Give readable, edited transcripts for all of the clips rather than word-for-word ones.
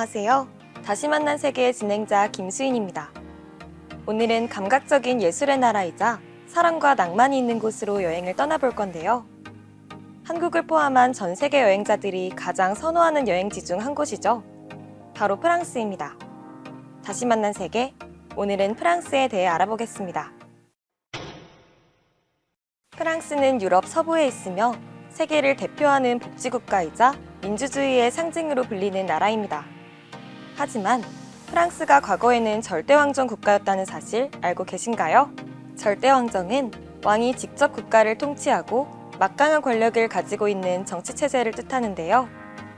안녕하세요. 다시 만난 세계의 진행자 김수인입니다. 오늘은 감각적인 예술의 나라이자 사랑과 낭만이 있는 곳으로 여행을 떠나볼 건데요. 한국을 포함한 전 세계 여행자들이 가장 선호하는 여행지 중 한 곳이죠. 바로 프랑스입니다. 다시 만난 세계, 오늘은 프랑스에 대해 알아보겠습니다. 프랑스는 유럽 서부에 있으며 세계를 대표하는 복지국가이자 민주주의의 상징으로 불리는 나라입니다. 하지만 프랑스가 과거에는 절대왕정 국가였다는 사실 알고 계신가요? 절대왕정은 왕이 직접 국가를 통치하고 막강한 권력을 가지고 있는 정치체제를 뜻하는데요.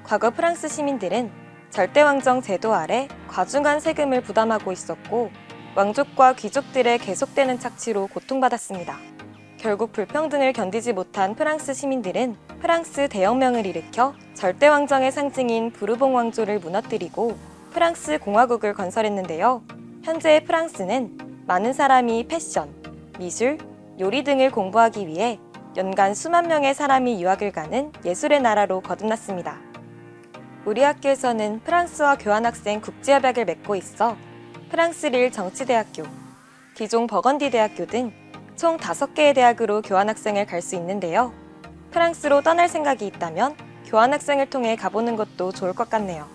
과거 프랑스 시민들은 절대왕정 제도 아래 과중한 세금을 부담하고 있었고 왕족과 귀족들의 계속되는 착취로 고통받았습니다. 결국 불평등을 견디지 못한 프랑스 시민들은 프랑스 대혁명을 일으켜 절대왕정의 상징인 부르봉 왕조를 무너뜨리고 프랑스 공화국을 건설했는데요. 현재의 프랑스는 많은 사람이 패션, 미술, 요리 등을 공부하기 위해 연간 수만 명의 사람이 유학을 가는 예술의 나라로 거듭났습니다. 우리 학교에서는 프랑스와 교환학생 국제협약을 맺고 있어 프랑스 릴 정치대학교, 디종 버건디 대학교 등 총 5개의 대학으로 교환학생을 갈 수 있는데요. 프랑스로 떠날 생각이 있다면 교환학생을 통해 가보는 것도 좋을 것 같네요.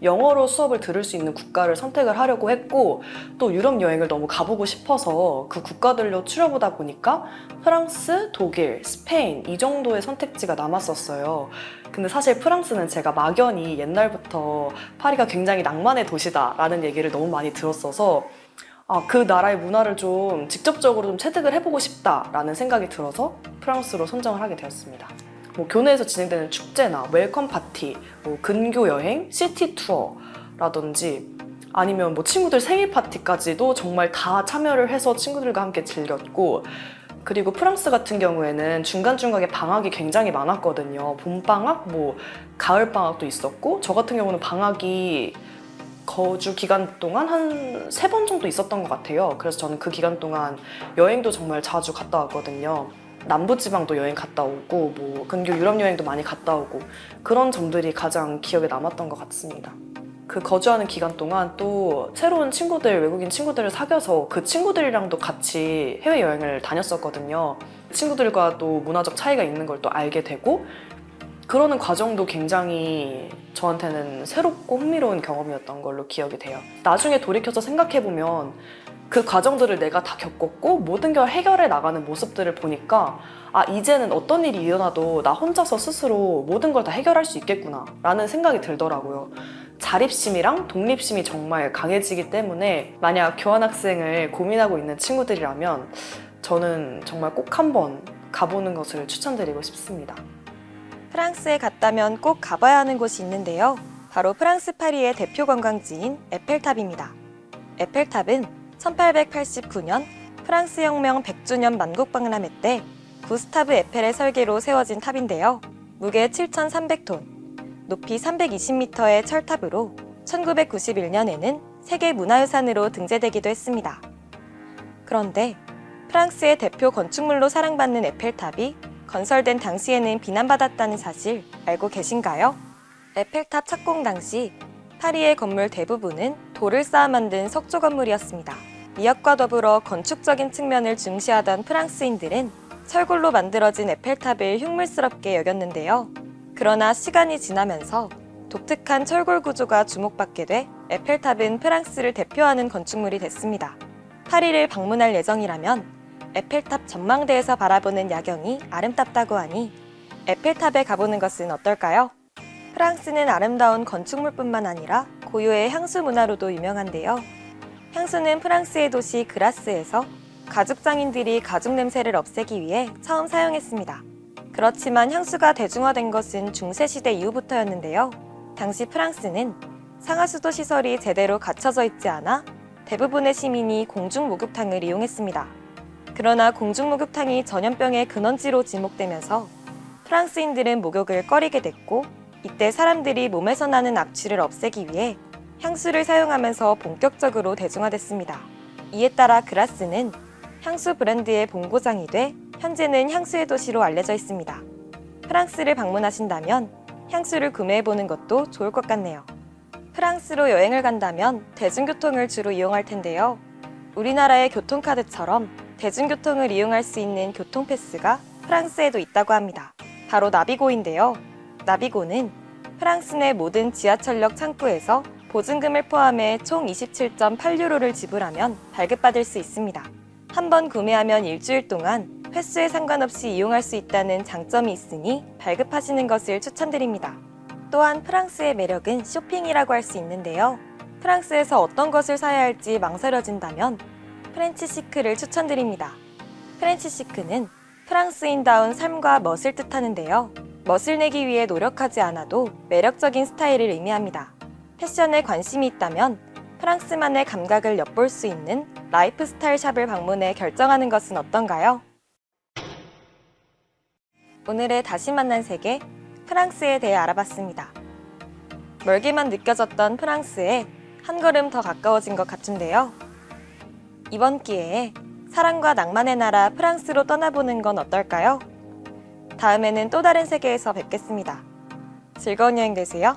영어로 수업을 들을 수 있는 국가를 선택을 하려고 했고 또 유럽 여행을 너무 가보고 싶어서 그 국가들로 추려보다 보니까 프랑스, 독일, 스페인 이 정도의 선택지가 남았었어요. 근데 사실 프랑스는 제가 막연히 옛날부터 파리가 굉장히 낭만의 도시다라는 얘기를 너무 많이 들었어서 그 나라의 문화를 좀 직접적으로 좀 체득을 해보고 싶다라는 생각이 들어서 프랑스로 선정을 하게 되었습니다. 교내에서 진행되는 축제나 웰컴 파티, 근교 여행, 시티 투어라든지 아니면 친구들 생일 파티까지도 정말 다 참여를 해서 친구들과 함께 즐겼고 그리고 프랑스 같은 경우에는 중간중간에 방학이 굉장히 많았거든요. 봄방학, 가을방학도 있었고 저 같은 경우는 방학이 거주 기간 동안 한 3번 정도 있었던 것 같아요. 그래서 저는 그 기간 동안 여행도 정말 자주 갔다 왔거든요. 남부지방도 여행 갔다 오고 근교 유럽 여행도 많이 갔다 오고 그런 점들이 가장 기억에 남았던 것 같습니다. 그 거주하는 기간 동안 또 새로운 친구들, 외국인 친구들을 사귀어서 그 친구들이랑도 같이 해외여행을 다녔었거든요. 친구들과 또 문화적 차이가 있는 걸 또 알게 되고 그러는 과정도 굉장히 저한테는 새롭고 흥미로운 경험이었던 걸로 기억이 돼요. 나중에 돌이켜서 생각해보면 그 과정들을 내가 다 겪었고 모든 걸 해결해 나가는 모습들을 보니까 이제는 어떤 일이 일어나도 나 혼자서 스스로 모든 걸 다 해결할 수 있겠구나 라는 생각이 들더라고요. 자립심이랑 독립심이 정말 강해지기 때문에 만약 교환학생을 고민하고 있는 친구들이라면 저는 정말 꼭 한번 가보는 것을 추천드리고 싶습니다. 프랑스에 갔다면 꼭 가봐야 하는 곳이 있는데요. 바로 프랑스 파리의 대표 관광지인 에펠탑입니다. 에펠탑은 1889년 프랑스 혁명 100주년 만국박람회 때 구스타브 에펠의 설계로 세워진 탑인데요. 무게 7,300톤, 높이 320m의 철탑으로 1991년에는 세계문화유산으로 등재되기도 했습니다. 그런데 프랑스의 대표 건축물로 사랑받는 에펠탑이 건설된 당시에는 비난받았다는 사실 알고 계신가요? 에펠탑 착공 당시 파리의 건물 대부분은 돌을 쌓아 만든 석조 건물이었습니다. 미학과 더불어 건축적인 측면을 중시하던 프랑스인들은 철골로 만들어진 에펠탑을 흉물스럽게 여겼는데요. 그러나 시간이 지나면서 독특한 철골 구조가 주목받게 돼 에펠탑은 프랑스를 대표하는 건축물이 됐습니다. 파리를 방문할 예정이라면 에펠탑 전망대에서 바라보는 야경이 아름답다고 하니 에펠탑에 가보는 것은 어떨까요? 프랑스는 아름다운 건축물뿐만 아니라 고유의 향수 문화로도 유명한데요. 향수는 프랑스의 도시 그라스에서 가죽 장인들이 가죽 냄새를 없애기 위해 처음 사용했습니다. 그렇지만 향수가 대중화된 것은 중세시대 이후부터였는데요. 당시 프랑스는 상하수도 시설이 제대로 갖춰져 있지 않아 대부분의 시민이 공중목욕탕을 이용했습니다. 그러나 공중목욕탕이 전염병의 근원지로 지목되면서 프랑스인들은 목욕을 꺼리게 됐고 이때 사람들이 몸에서 나는 악취를 없애기 위해 향수를 사용하면서 본격적으로 대중화됐습니다. 이에 따라 그라스는 향수 브랜드의 본고장이 돼 현재는 향수의 도시로 알려져 있습니다. 프랑스를 방문하신다면 향수를 구매해보는 것도 좋을 것 같네요. 프랑스로 여행을 간다면 대중교통을 주로 이용할 텐데요. 우리나라의 교통카드처럼 대중교통을 이용할 수 있는 교통패스가 프랑스에도 있다고 합니다. 바로 나비고인데요. 나비고는 프랑스 내 모든 지하철역 창구에서 보증금을 포함해 총 27.8유로를 지불하면 발급받을 수 있습니다. 한 번 구매하면 일주일 동안 횟수에 상관없이 이용할 수 있다는 장점이 있으니 발급하시는 것을 추천드립니다. 또한 프랑스의 매력은 쇼핑이라고 할 수 있는데요. 프랑스에서 어떤 것을 사야 할지 망설여진다면 프렌치 시크를 추천드립니다. 프렌치 시크는 프랑스인다운 삶과 멋을 뜻하는데요. 멋을 내기 위해 노력하지 않아도 매력적인 스타일을 의미합니다. 패션에 관심이 있다면 프랑스만의 감각을 엿볼 수 있는 라이프스타일 샵을 방문해 결정하는 것은 어떤가요? 오늘의 다시 만난 세계, 프랑스에 대해 알아봤습니다. 멀게만 느껴졌던 프랑스에 한 걸음 더 가까워진 것 같은데요. 이번 기회에 사랑과 낭만의 나라 프랑스로 떠나보는 건 어떨까요? 다음에는 또 다른 세계에서 뵙겠습니다. 즐거운 여행 되세요.